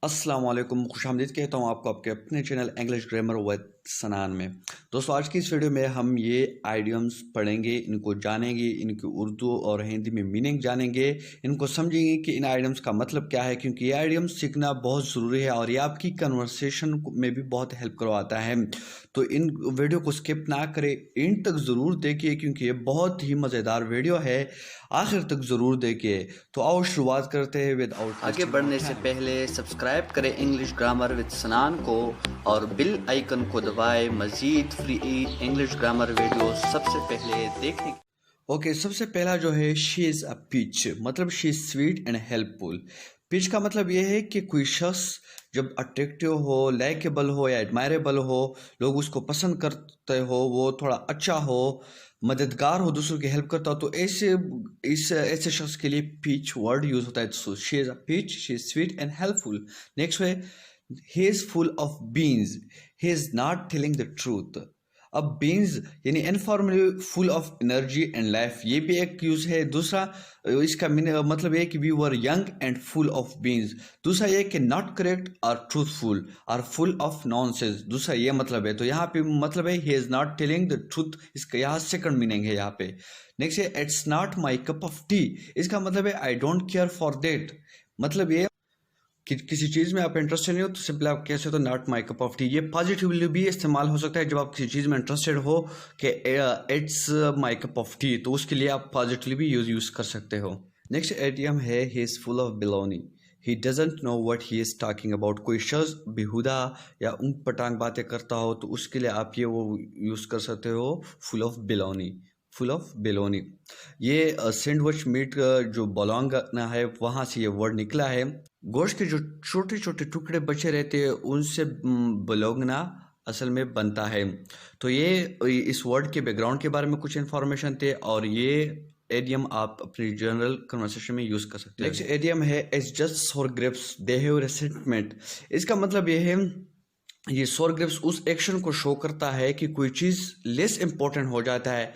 अस्सलाम वालेकुम, खुशामदीद कहता हूँ आपको आपके अपने चैनल इंग्लिश ग्रामर विद सनान में। दोस्तों, आज की इस वीडियो में हम ये आइडियम्स पढ़ेंगे, इनको जानेंगे, इनकी उर्दू और हिंदी में मीनिंग जानेंगे, इनको समझेंगे कि इन आइडियम्स का मतलब क्या है, क्योंकि ये आइडियम्स सीखना बहुत ज़रूरी है और ये आपकी कन्वर्सेशन में भी बहुत हेल्प करवाता है। तो इन वीडियो को स्किप ना करें, एंड तक ज़रूर देखिए क्योंकि ये बहुत ही मज़ेदार वीडियो है। आखिर तक ज़रूर देखिए। तो आओ शुरुआत करते हैं विद आगे बढ़ने से पहले सब्सक्राइब करें इंग्लिश ग्रामर विद सनान को और बेल आइकन को दबाएं मज़ीद फ्री इंग्लिश ग्रामर वीडियो सबसे पहले देखने। ओके, सबसे पहला जो है शी इज़ अ पीच, मतलब she is sweet and helpful. Peach का मतलब ये है कि कोई शख्स जब अट्रैक्टिव हो, लाइकेबल हो या एडमायरेबल हो, लोग उसको पसंद करते हो, वो थोड़ा अच्छा हो, मददगार हो, दूसरों की हेल्प करता हो, तो ऐसे शख्स के लिए पीच वर्ड यूज होता है। So she is a peach, she is sweet and helpful. Next है he is full of beans, he is not telling the truth. अब बीन्स यानी informally full of energy and life, ये भी एक use है। दूसरा इसका मतलब ये कि we were young and full of beans. दूसरा ये कि नॉट करेक्ट और ट्रूथफुल और फुल ऑफ नॉनसेंस, दूसरा ये मतलब है। तो यहाँ पे मतलब है he is not telling the truth, इसका यहाँ सेकंड मीनिंग है यहाँ पे। नेक्स्ट है it's not my cup of tea, इसका मतलब है I don't care for that. मतलब ये कि किसी चीज़ में आप इंटरेस्टेड नहीं हो तो सिंपल आप कैसे तो not my cup of T. ये पॉजिटिवली भी इस्तेमाल हो सकता है जब आप किसी चीज़ में इंटरेस्टेड हो कि it's my cup of T, तो उसके लिए आप पॉजिटिवली भी यूज़ कर सकते हो। नेक्स्ट एडियम है he is full of baloney, he doesn't know what he is talking about. कोई शख्स बेहुदा या ऊँट पटांग बातें करता हो तो उसके लिए आप ये वो यूज़ कर सकते हो full of baloney, full of baloney. ये सैंडविच मीट जो बोलोंगना है वहाँ से ये वर्ड निकला है। गोश्त के जो छोटे छोटे टुकड़े बचे रहते हैं उनसे बोलोंगना असल में बनता है। तो ये इस वर्ड के बैकग्राउंड के बारे में कुछ इन्फॉर्मेशन थे और ये एडियम आप अपनी जनरल कन्वर्सेशन में यूज कर सकते हैं। नेक्स्ट एडियम है इट्स जस्ट सोर ग्रेप्स दे हैव रेसेंटमेंट। इसका मतलब ये है ये सोर ग्रेप्स उस एक्शन को शो करता है कि कोई चीज़ लेस इंपॉर्टेंट हो जाता है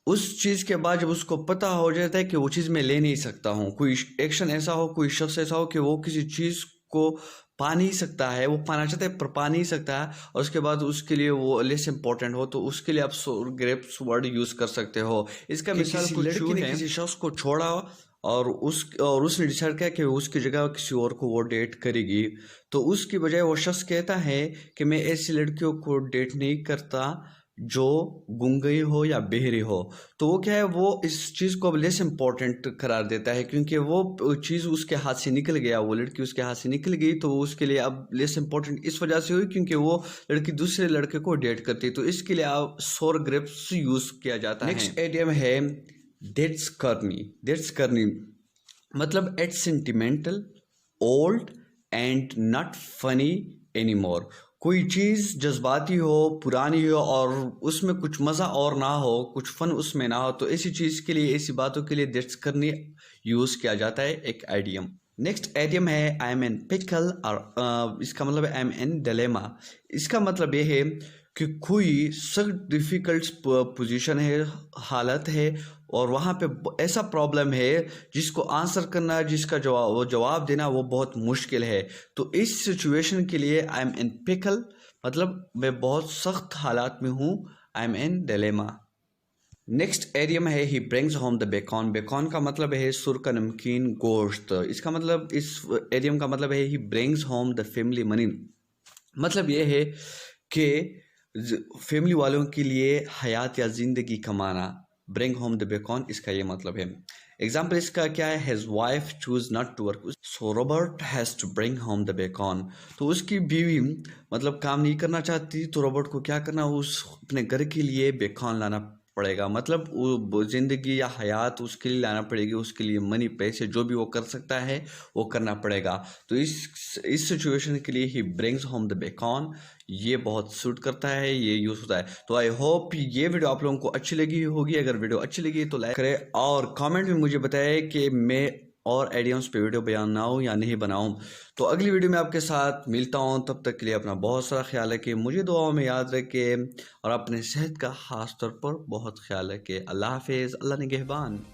उस चीज़ के बाद, जब उसको पता हो जाता है कि वो चीज़ मैं ले नहीं सकता हूँ। कोई एक्शन ऐसा हो, कोई शख्स ऐसा हो कि वो किसी चीज़ को पा नहीं सकता है, वो पाना चाहता है पर पा नहीं सकता है, और उसके बाद उसके लिए वो लेस इंपॉर्टेंट हो, तो उसके लिए आप सोर ग्रेप्स वर्ड यूज़ कर सकते हो। इसका मिसाल कुछ यूं है, किसी शख्स को छोड़ा और उसने डिसाइड किया कि उसकी जगह किसी और को वो डेट करेगी, तो उसकी बजाय वो शख्स कहता है कि मैं ऐसी लड़कियों को डेट नहीं करता जो गुंगई हो या बहरी हो। तो वो क्या है, वो इस चीज़ को अब लेस इम्पोर्टेंट करार देता है क्योंकि वो चीज़ उसके हाथ से निकल गया, वो लड़की उसके हाथ से निकल गई, तो उसके लिए अब लेस इम्पोर्टेंट इस वजह से हुई क्योंकि वो लड़की दूसरे लड़के को डेट करती है। तो इसके लिए अब सोर ग्रेप्स यूज़ किया जाता है। नेक्स्ट एडियम है दैट्स करनी। दैट्स करनी मतलब it's sentimental, old and not funny anymore. कोई चीज़ जज्बाती हो, पुरानी हो और उसमें कुछ मज़ा और ना हो, कुछ फन उसमें ना हो, तो ऐसी चीज़ के लिए, ऐसी बातों के लिए दैट्स करनी यूज़ किया जाता है एक आइडियम। नेक्स्ट आइडियम है आई एम इन पिकल, और इसका मतलब है आई एम इन डिलेमा। इसका मतलब ये है कि कोई सख्त डिफ़िकल्ट पोजीशन है, हालत है, और वहाँ पे ऐसा प्रॉब्लम है जिसको आंसर करना, जिसका जवाब देना वो बहुत मुश्किल है। तो इस सिचुएशन के लिए आई एम इन पिकल मतलब मैं बहुत सख्त हालात में हूँ, I am in dilemma. Next idiom है he brings home the bacon. Bacon का मतलब है सुर का नमकीन गोश्त। इसका मतलब, इस एडियम का मतलब है he brings home the family money. मतलब ये है कि फैमिली वालों के लिए हयात या ज़िंदगी कमाना, ब्रिंग होम द बेकॉन, इसका ये मतलब है। एग्जाम्पल इसका क्या है, his wife chose not to work so Robert has to bring home the bacon. तो उसकी बीवी मतलब काम नहीं करना चाहती, तो रॉबर्ट को क्या करना, उस अपने घर के लिए बेकॉन लाना पड़ेगा। मतलब वो ज़िंदगी या हयात उसके लिए लाना पड़ेगी, उसके लिए मनी, पैसे, जो भी वो कर सकता है वो करना पड़ेगा। तो इस सिचुएशन के लिए ही ब्रिंग्स होम द बेकॉन ये बहुत सूट करता है, ये यूज़ होता है। तो आई होप ये वीडियो आप लोगों को अच्छी लगी होगी। अगर वीडियो अच्छी लगी तो लाइक करें और कमेंट में मुझे बताएं कि मैं और एडियम्स पे वीडियो बनाऊँ या नहीं बनाऊँ। तो अगली वीडियो में आपके साथ मिलता हूँ, तब तक के लिए अपना बहुत सारा ख्याल रखें, मुझे दुआओं में याद रखें और अपने सेहत का ख़ास तौर पर बहुत ख्याल रखें। अल्लाह हाफिज़, अल्लाह निगहबान।